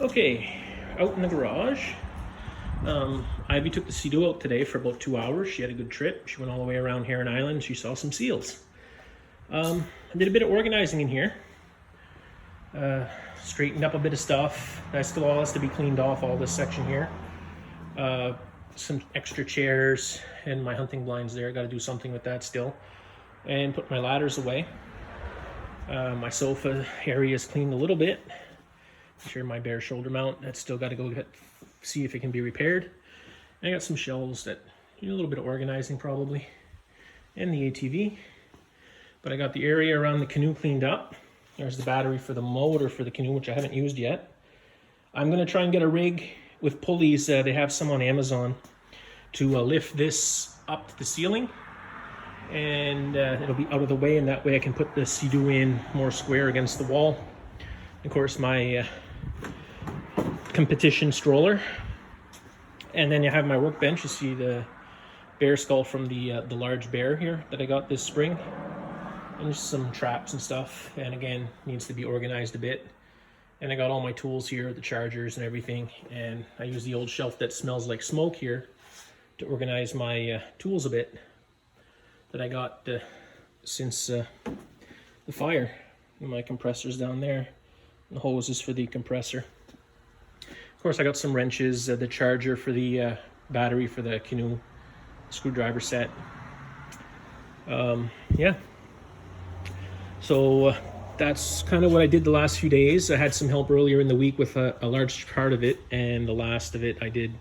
Okay, out in the garage. Ivy took the Sea-Doo out today for about 2 hours. She had a good trip. She went all the way around Heron Island. She saw some seals. I did a bit of organizing in here. Straightened up a bit of stuff. That still all has to be cleaned off, all this section here. Some extra chairs and my hunting blinds there. Got to do something with that still. And put my ladders away. My sofa area is cleaned a little bit. Sure, my bare shoulder mount, that's still got to go see if it can be repaired. And I got some shelves that need a little bit of organizing probably, and the ATV. But I got the area around the canoe cleaned up. There's the battery for the motor for the canoe, which I haven't used yet. I'm going to try and get a rig with pulleys. They have some on Amazon to lift this up to the ceiling, and it'll be out of the way, and that way I can put the Sea-Doo in more square against the wall. Of course, my competition stroller, and then you have my workbench. You see the bear skull from the large bear here that I got this spring, and just some traps and stuff, and again needs to be organized a bit. And I got all my tools here, the chargers and everything, and I use the old shelf that smells like smoke here to organize my tools a bit that I got since the fire. And my compressor's down there, and the hoses for the compressor. Of course, I got some wrenches, the charger for the battery for the canoe, screwdriver set. Yeah. So that's kind of what I did the last few days. I had some help earlier in the week with a large part of it, and the last of it I did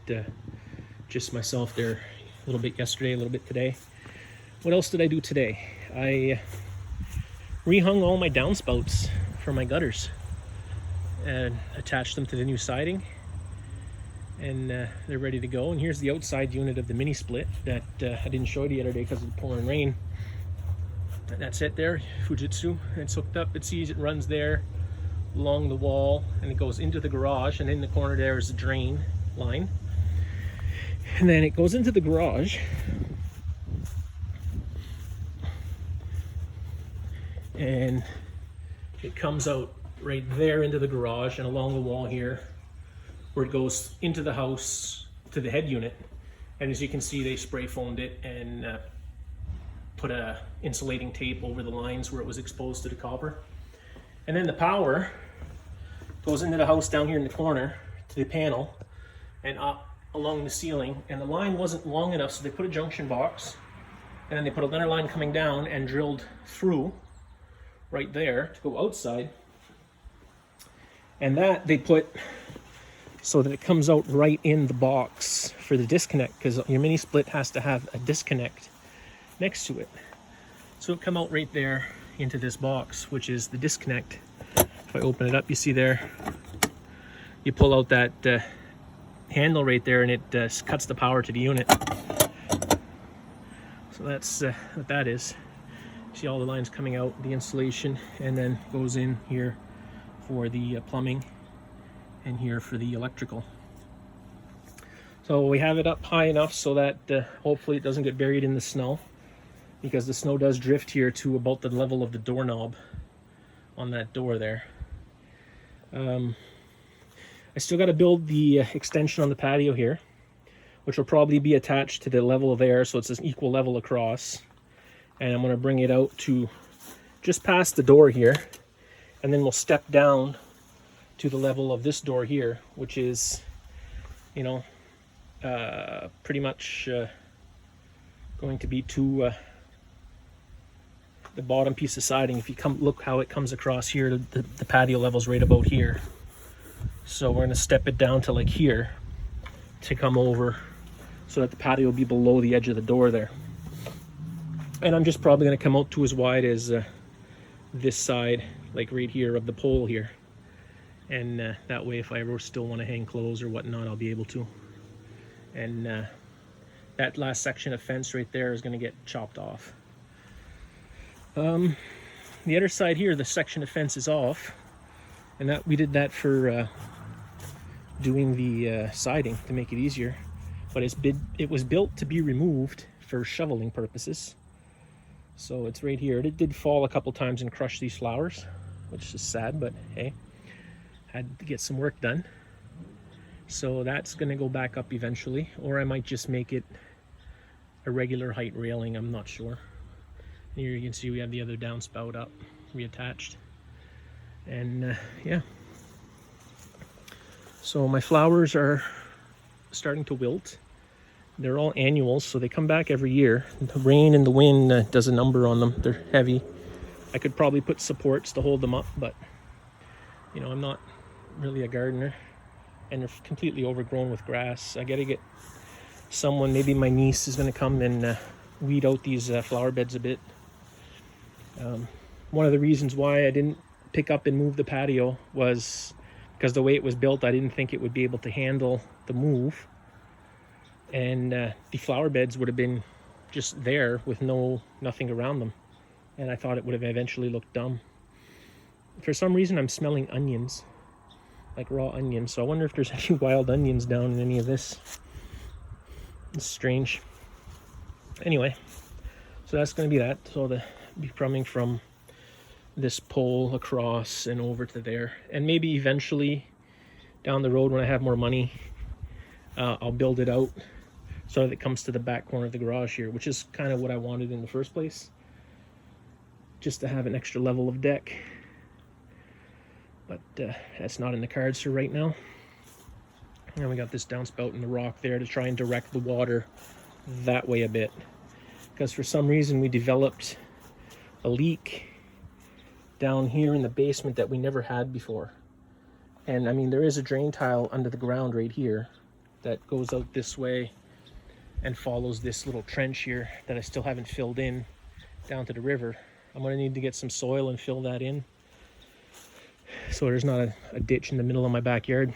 just myself there. A little bit yesterday, a little bit today. What else did I do today? I rehung all my downspouts for my gutters and attached them to the new siding, and they're ready to go. And here's the outside unit of the mini split that I didn't show you the other day because of the pouring rain. And that's it there, Fujitsu. It's hooked up. It sees it runs there along the wall, and it goes into the garage, and in the corner there is the drain line, and then it goes into the garage, and it comes out right there into the garage and along the wall here, where it goes into the house to the head unit. And as you can see, they spray foamed it and put a insulating tape over the lines where it was exposed to the copper. And then the power goes into the house down here in the corner to the panel and up along the ceiling. And the line wasn't long enough, so they put a junction box, and then they put another line coming down and drilled through right there to go outside. And that they put so that it comes out right in the box for the disconnect, because your mini split has to have a disconnect next to it. So it'll come out right there into this box, which is the disconnect. If I open it up, you see there, you pull out that handle right there, and it cuts the power to the unit. So that's what that is. See all the lines coming out, the insulation, and then goes in here for the plumbing, and here for the electrical. So we have it up high enough so that hopefully it doesn't get buried in the snow, because the snow does drift here to about the level of the doorknob on that door there. I still got to build the extension on the patio here, which will probably be attached to the level of air, so it's an equal level across. And I'm going to bring it out to just past the door here, and then we'll step down to the level of this door here, which is, you know, pretty much going to be to the bottom piece of siding. If you come look how it comes across here, the patio level's right about here. So we're going to step it down to like here to come over so that the patio will be below the edge of the door there. And I'm just probably going to come out to as wide as this side, like right here of the pole here. And that way, if I ever still want to hang clothes or whatnot, I'll be able to. And that last section of fence right there is going to get chopped off. The other side here, the section of fence is off. And that we did that for doing the siding to make it easier. But it was built to be removed for shoveling purposes. So it's right here. It did fall a couple times and crush these flowers, which is sad, but hey, had to get some work done. So that's gonna go back up eventually, or I might just make it a regular height railing, I'm not sure. Here you can see we have the other downspout up, reattached. And yeah. So my flowers are starting to wilt. They're all annuals, so they come back every year. The rain and the wind does a number on them. They're heavy. I could probably put supports to hold them up, but you know, I'm not really a gardener, and they're completely overgrown with grass. I gotta get someone, maybe my niece is gonna come and weed out these flower beds a bit. One of the reasons why I didn't pick up and move the patio was because the way it was built, I didn't think it would be able to handle the move. And the flower beds would have been just there with nothing around them. And I thought it would have eventually looked dumb. For some reason, I'm smelling onions, like raw onions. So I wonder if there's any wild onions down in any of this. It's strange. Anyway, so that's going to be that. So the be coming from this pole across and over to there. And maybe eventually down the road when I have more money, I'll build it out so that it comes to the back corner of the garage here, which is kind of what I wanted in the first place, just to have an extra level of deck. But that's not in the cards for right now. And we got this downspout in the rock there to try and direct the water that way a bit, because for some reason we developed a leak down here in the basement that we never had before. And I mean, there is a drain tile under the ground right here that goes out this way and follows this little trench here that I still haven't filled in down to the river. I'm gonna need to get some soil and fill that in so there's not a ditch in the middle of my backyard.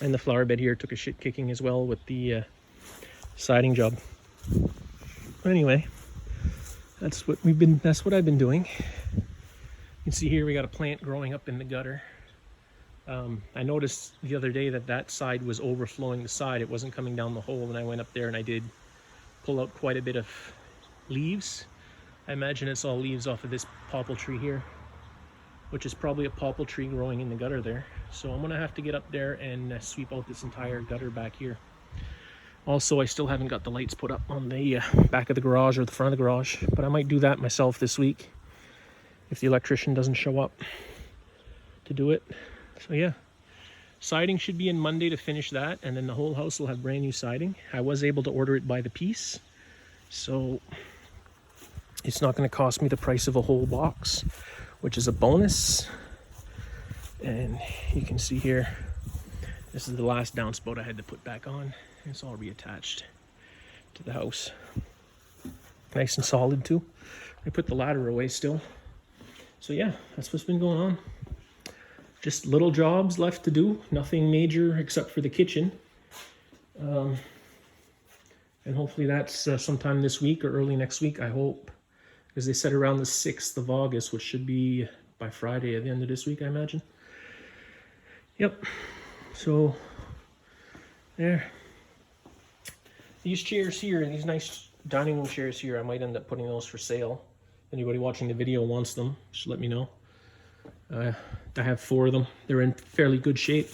And the flower bed here took a shit kicking as well with the siding job. Anyway, that's what I've been doing. You can see here we got a plant growing up in the gutter. I noticed the other day that side was overflowing the side. It wasn't coming down the hole, and I went up there and I did pull out quite a bit of leaves. I imagine it's all leaves off of this popple tree here, which is probably a popple tree growing in the gutter there. So I'm gonna have to get up there and sweep out this entire gutter back here. Also, I still haven't got the lights put up on the back of the garage or the front of the garage, but I might do that myself this week if the electrician doesn't show up to do it. So yeah, siding should be in Monday to finish that, and then the whole house will have brand new siding. I was able to order it by the piece, so it's not going to cost me the price of a whole box, which is a bonus. And you can see here, this is the last downspout I had to put back on. It's all reattached to the house. Nice and solid too. I put the ladder away still. So yeah, that's what's been going on. Just little jobs left to do. Nothing major except for the kitchen. And hopefully that's sometime this week or early next week, I hope. Because they said around the 6th of August, which should be by Friday at the end of this week, I imagine. Yep. So, there. These chairs here, these nice dining room chairs here, I might end up putting those for sale. Anybody watching the video wants them, just let me know. I have 4 of them. They're in fairly good shape.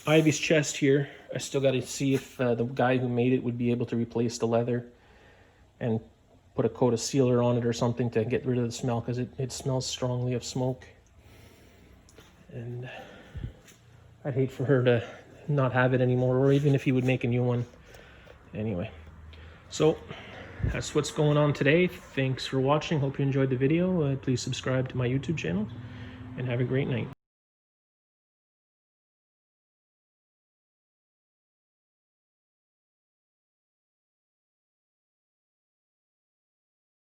Ivy's chest here, I still got to see if the guy who made it would be able to replace the leather and put a coat of sealer on it or something to get rid of the smell, because it smells strongly of smoke. And I'd hate for her to not have it anymore, or even if he would make a new one. Anyway, so that's what's going on today. Thanks for watching. Hope you enjoyed the video. Please subscribe to my YouTube channel and have a great night.